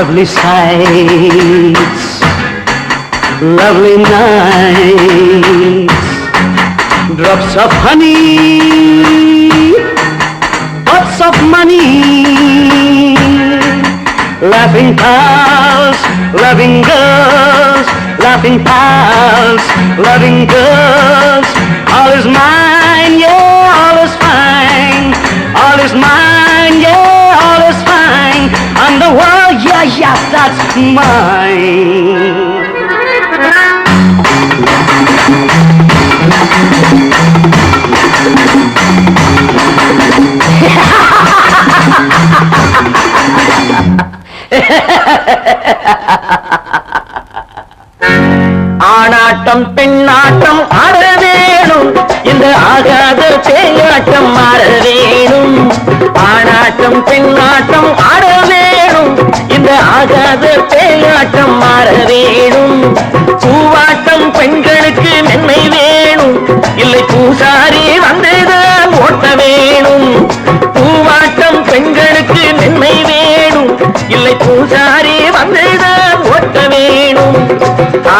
lovely sights, lovely nights, drops of honey, pots of money, laughing pals, loving girls, laughing pals, loving girls. All is mine, yeah, all is fine. All is mine, yeah, all is fine. And the world, yeah, yeah, that's mine. ஆனாட்டம் பெண்ணாட்டம் ஆட வேணும், இந்த ஆகாத பேயாட்டம் ஆட வேணும். ஆனாட்டம் பெண்ணாட்டம் ஆட வேணும், இந்த ஆகாத பேயாட்டம் ஆட வேணும். பூவாட்டம் பெண்களுக்கு மென்மை வேணும், இல்லை பூசாரி வந்தேதான் ஓட்ட வேணும். பூவாட்டம் பெண்களுக்கு மென்மை வேணும், இல்லை பூசாரி வந்தேதான் ஓட்ட வேணும்.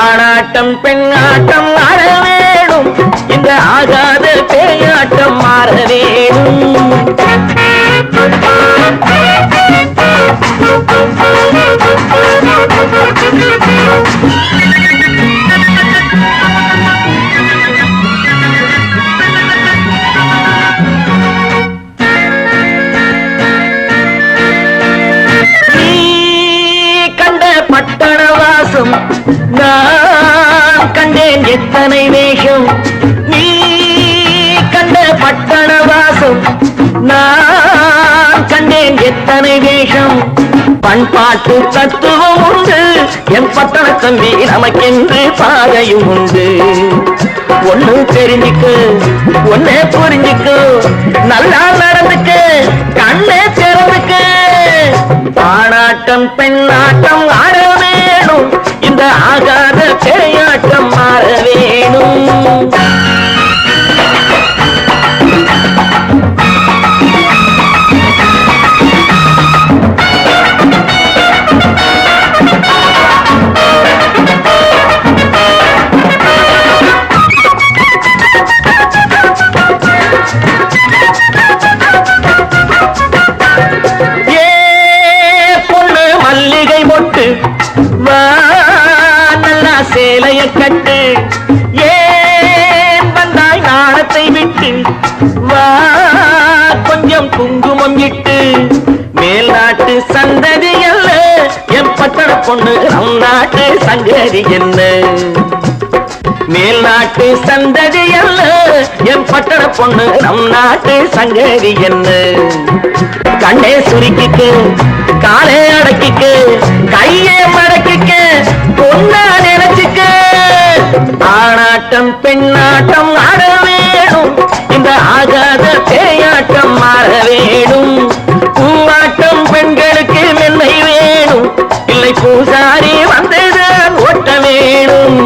ஆனாட்டம் பெண்ணாட்டம் ஆட வேணும், இந்த ஆகாத பேயாட்டம் ஆட வேணும். நான் கண்டேன் எத்தனை வேஷம், நீ கண்ட பட்டண வாசம். நான் கண்டேன் எத்தனை வேஷம், பண்பாட்டு தத்துவம் உண்டு என் பட்டண தம்பி, நமக்கென்று பாதையும் உண்டு. ஒண்ணு தெரிஞ்சுக்கு, ஒன்னே புரிஞ்சுக்கு, நல்லா நடந்துக்கு, கண்ணே திறந்துக்கு. ஆனாட்டம் பெண்ணாட்டம் ஆட வேணும், இந்த ஆகாத பேயாட்டம் மாற வேணும். சேலைய கட்டு, ஏன் வந்தாய் நாணத்தை விட்டு, வா கொஞ்சம் குங்குமம் இட்டு. மேல் நாட்டு சந்ததி அல்ல என் பட்டண பொண்ணு, நம் நாட்டு சங்கதி என்ன. மேல் நாட்டு சந்ததி அல்ல என் பட்டண பொண்ணு, நம் நாட்டு சங்கதி என்ன. கண்ணே சுருக்கிக்கு, காலே அடக்கிக்கு, கையே மடக்கிக்கு, பொண்ணா நினைச்சுக்கு. ஆனாட்டம் பெண்ணாட்டம் ஆட வேணும், இந்த ஆகாத பேயாட்டம் மாற வேணும். பூவாட்டம் பெண்களுக்கு மென்மை வேணும், இல்லை பூசாரி வந்தது ஓட்ட வேணும்.